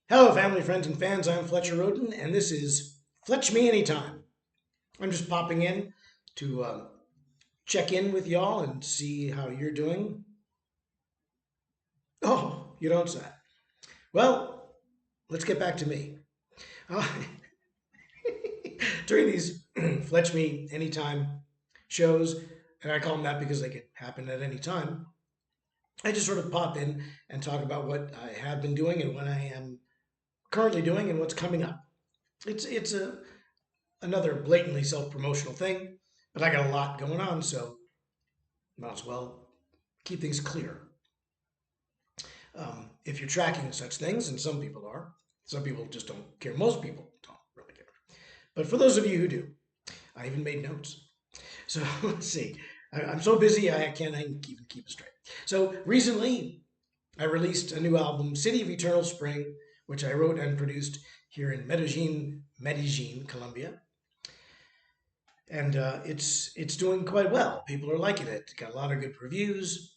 Hello, family, friends, and fans. I'm Fletcher Roden, and this is Fletch Me Anytime. I'm just popping in to check in with y'all and see how you're doing. Oh, you don't say. Well, let's get back to me. Uh, During these Fletch Me Anytime shows, and I call them that because they could happen at any time, I just sort of pop in and talk about what I have been doing and what I am currently doing and what's coming up. It's another blatantly self-promotional thing, but I got a lot going on, so might as well keep things clear. If you're tracking such things, and some people are, some people just don't care. Most people don't really care. But for those of you who do, I even made notes. So let's see. I'm so busy I can't even keep it straight. So recently, I released a new album, City of Eternal Spring, which I wrote and produced here in Medellin, Colombia, and it's doing quite well. People are liking it. Got a lot of good reviews.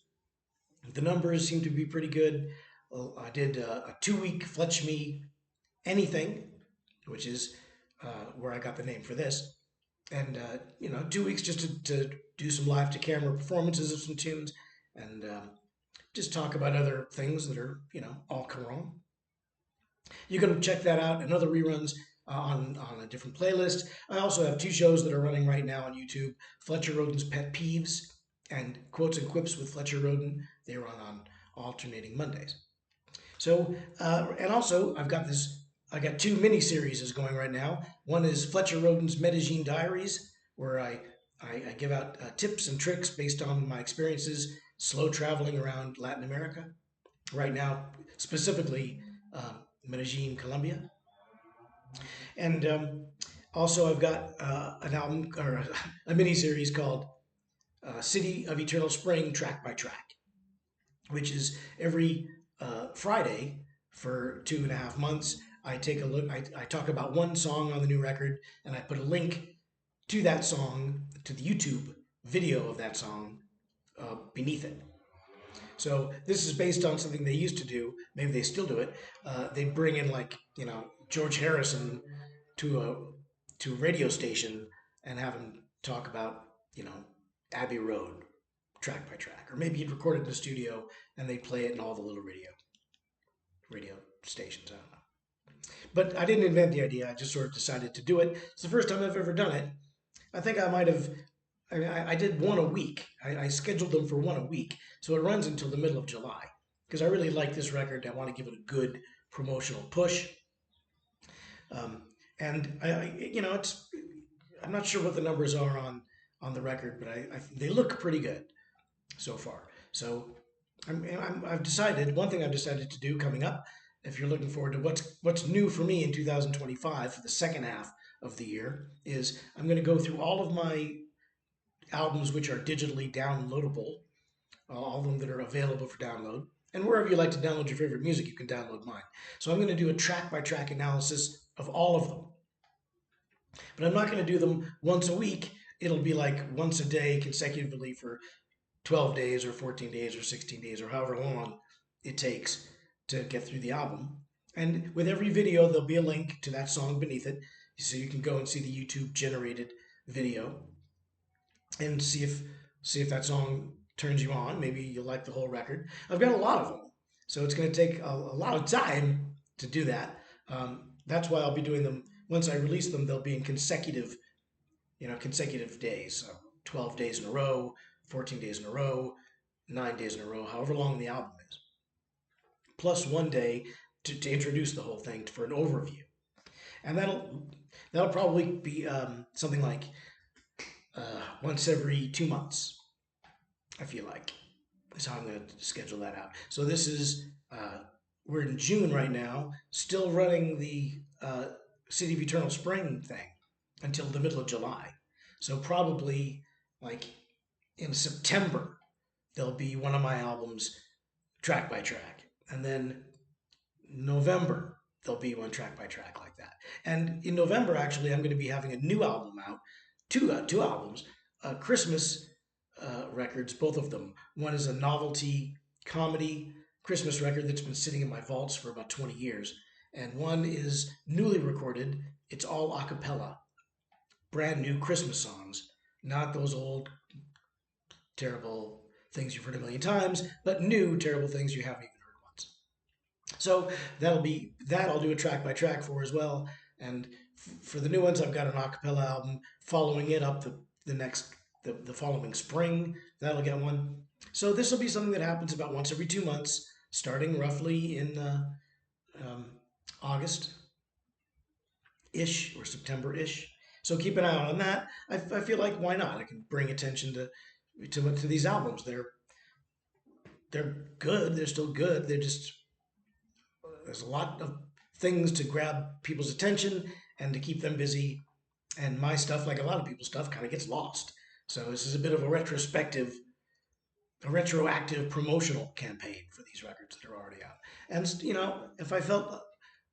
The numbers seem to be pretty good. Well, I did a 2 week Fletch Me Anything, which is where I got the name for this. And 2 weeks just to do some live to camera performances of some tunes and just talk about other things that are all current. You can check that out and other reruns on a different playlist. I also have two shows that are running right now on YouTube: Fletcher Roden's Pet Peeves and Quotes and Quips with Fletcher Roden. They run on alternating Mondays. So, and also I've got this. I got two mini series going right now. One is Fletcher Roden's Medellin Diaries, where I give out tips and tricks based on my experiences slow traveling around Latin America. Right now, specifically Medellin, Colombia. And also, I've got an album or a mini series called City of Eternal Spring, track by track, which is every Friday for 2.5 months. I take a look, I talk about one song on the new record, and I put a link to that song, to the YouTube video of that song beneath it. So this is based on something they used to do. Maybe they still do it. They bring in like George Harrison to a radio station and have him talk about you know Abbey Road track by track, or maybe he'd record it in the studio and they'd play it in all the little radio stations. I don't know. But I didn't invent the idea. I just sort of decided to do it. It's the first time I've ever done it. I think I might have. I did one a week. I scheduled them for one a week, so it runs until the middle of July because I really like this record. I want to give it a good promotional push. Um, and it's. I'm not sure what the numbers are on the record, but they look pretty good so far. So I've decided one thing I've decided to do coming up. If you're looking forward to what's new for me in 2025 for the second half of the year, is I'm going to go through all of my albums which are digitally downloadable, all of them that are available for download. And wherever you like to download your favorite music, you can download mine. So I'm going to do a track by track analysis of all of them. But I'm not going to do them once a week. It'll be like once a day consecutively for 12 days or 14 days or 16 days or however long it takes to get through the album. And with every video, there'll be a link to that song beneath it. So you can go and see the YouTube generated video and see if that song turns you on. Maybe you'll like the whole record. I've got a lot of them. So it's going to take a lot of time to do that. That's why I'll be doing them. Once I release them, they'll be in consecutive days. So 12 days in a row, 14 days in a row, 9 days in a row, however long the album is, plus one day to introduce the whole thing for an overview. And that'll probably be something like once every 2 months. I feel like is how I'm going to schedule that out. So this is we're in June right now, still running the City of Eternal Spring thing until the middle of July. So probably like in September there'll be one of my albums track by track, and then November there'll be one track by track like that. And in November, actually, I'm going to be having a new album out, two albums, Christmas records, both of them. One is a novelty comedy Christmas record that's been sitting in my vaults for about 20 years, and one is newly recorded. It's all a cappella, brand new Christmas songs, not those old terrible things you've heard a million times, but new terrible things you haven't even heard once. So that'll be that. I'll do a track by track for as well. And for the new ones, I've got an a cappella album following it up the next the following spring. That'll get one. So this will be something that happens about once every 2 months, starting roughly in um, August ish or September ish. So keep an eye out on that. I feel like why not? I can bring attention to these albums. They're good. They're still good. They're just there's a lot of things to grab people's attention and to keep them busy. And my stuff, like a lot of people's stuff, kind of gets lost. So this is a bit of a retroactive promotional campaign for these records that are already out. And if I felt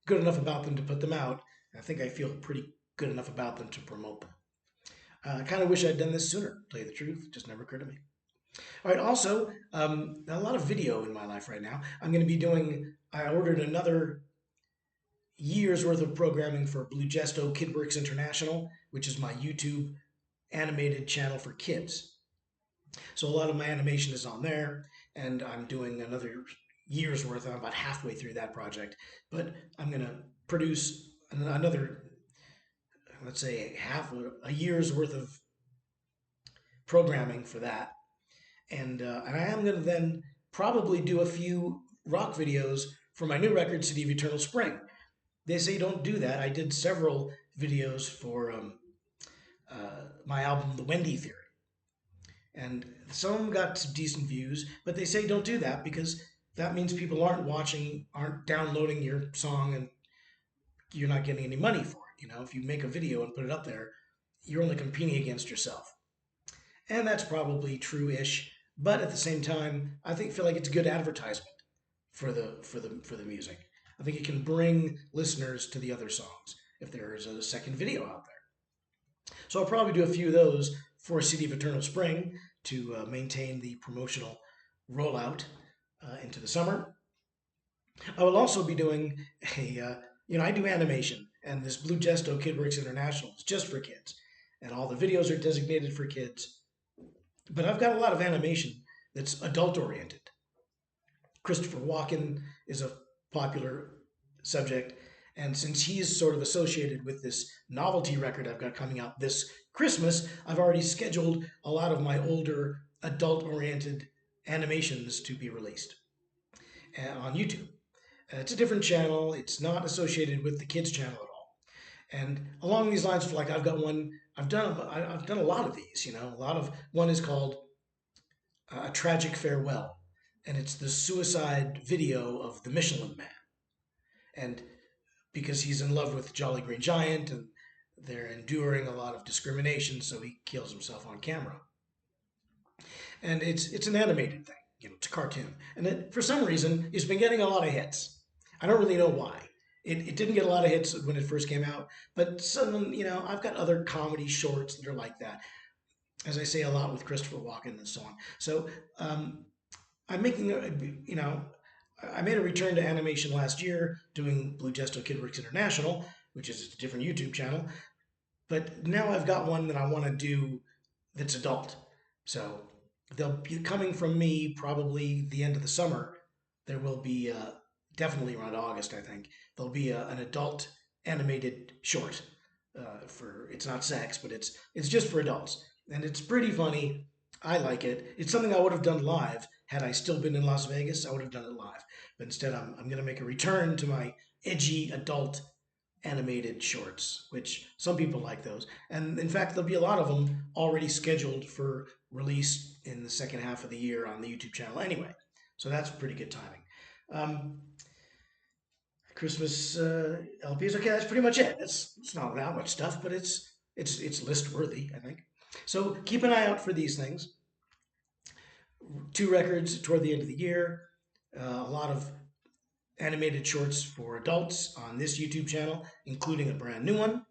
good enough about them to put them out, I think I feel pretty good enough about them to promote them. I kind of wish I'd done this sooner, to tell you the truth. It just never occurred to me. All right, also, a lot of video in my life right now. I ordered another year's worth of programming for Blue Gesto KidWorks International, which is my YouTube animated channel for kids. So a lot of my animation is on there, and I'm doing another year's worth. I'm about halfway through that project, but I'm going to produce another, let's say, half a year's worth of programming for that, and I am going to then probably do a few rock videos for my new record, City of Eternal Spring. They say don't do that. I did several videos for my album, The Wendy Theory, and some got some decent views, but they say don't do that because that means people aren't downloading your song, and you're not getting any money for it. If you make a video and put it up there, you're only competing against yourself. And that's probably true-ish, but at the same time, feel like it's good advertisement for the music. I think it can bring listeners to the other songs if there's a second video out there. So I'll probably do a few of those for City of Eternal Spring to maintain the promotional rollout into the summer. I will also be doing I do animation, and this Blue Gesto KidWorks International is just for kids, and all the videos are designated for kids. But I've got a lot of animation that's adult oriented. Christopher Walken is a popular subject, and since he's sort of associated with this novelty record I've got coming out this Christmas, I've already scheduled a lot of my older adult oriented animations to be released on YouTube. It's a different channel. It's not associated with the kids channel at all. And along these lines, like I've got one, I've done a lot of these. One is called A Tragic Farewell, and it's the suicide video of the Michelin Man, and because he's in love with Jolly Green Giant, and they're enduring a lot of discrimination, so he kills himself on camera. And it's an animated thing. It's a cartoon, and for some reason it's been getting a lot of hits. I don't really know why. It didn't get a lot of hits when it first came out, but I've got other comedy shorts that are like that, as I say a lot with Christopher Walken and so on. So I'm making I made a return to animation last year doing Blue Gesto KidWorks International, which is a different YouTube channel. But now I've got one that I want to do that's adult. So they'll be coming from me probably the end of the summer. There will be definitely around August, I think. There'll be an adult animated short. It's not sex, but it's just for adults, and it's pretty funny. I like it. It's something I would have done live had I still been in Las Vegas. I would have done it live, but instead I'm going to make a return to my edgy adult animated shorts, which some people like those. And in fact, there'll be a lot of them already scheduled for release in the second half of the year on the YouTube channel anyway. So that's pretty good timing. Christmas LPs. Okay, that's pretty much it. It's not that much stuff, but it's list worthy, I think. So keep an eye out for these things. 2 records toward the end of the year. A lot of animated shorts for adults on this YouTube channel, including a brand new one,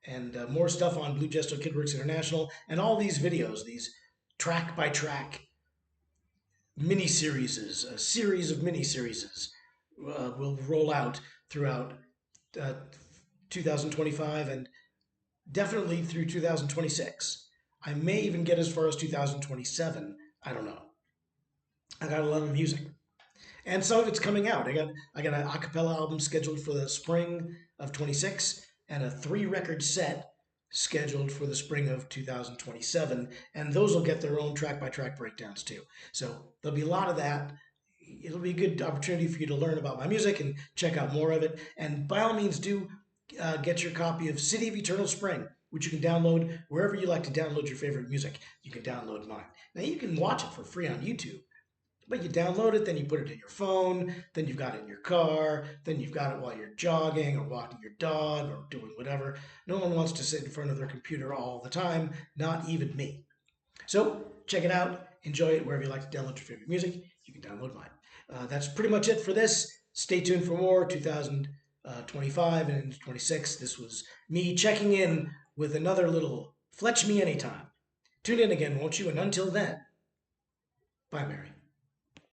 and more stuff on Blue Gesto KidWorks International, and all these videos, these track-by-track mini-series, a series of mini-series will roll out throughout uh, 2025 and definitely through 2026. I may even get as far as 2027. I don't know. I got a lot of music, and some of it's coming out. I got an acapella album scheduled for the spring of 26, and a three-record set scheduled for the spring of 2027, and those will get their own track-by-track breakdowns too. So there'll be a lot of that. It'll be a good opportunity for you to learn about my music and check out more of it. And by all means, do get your copy of City of Eternal Spring, which you can download wherever you like to download your favorite music. You can download mine. Now you can watch it for free on YouTube, but you download it, then you put it in your phone, then you've got it in your car, then you've got it while you're jogging or walking your dog or doing whatever. No one wants to sit in front of their computer all the time, not even me. So check it out, enjoy it wherever you like to download your favorite music. You can download mine. That's pretty much it for this. Stay tuned for more 2025 and into 26. This was me checking in with another little Fletch Me Anytime. Tune in again, won't you? And until then, bye, Mary.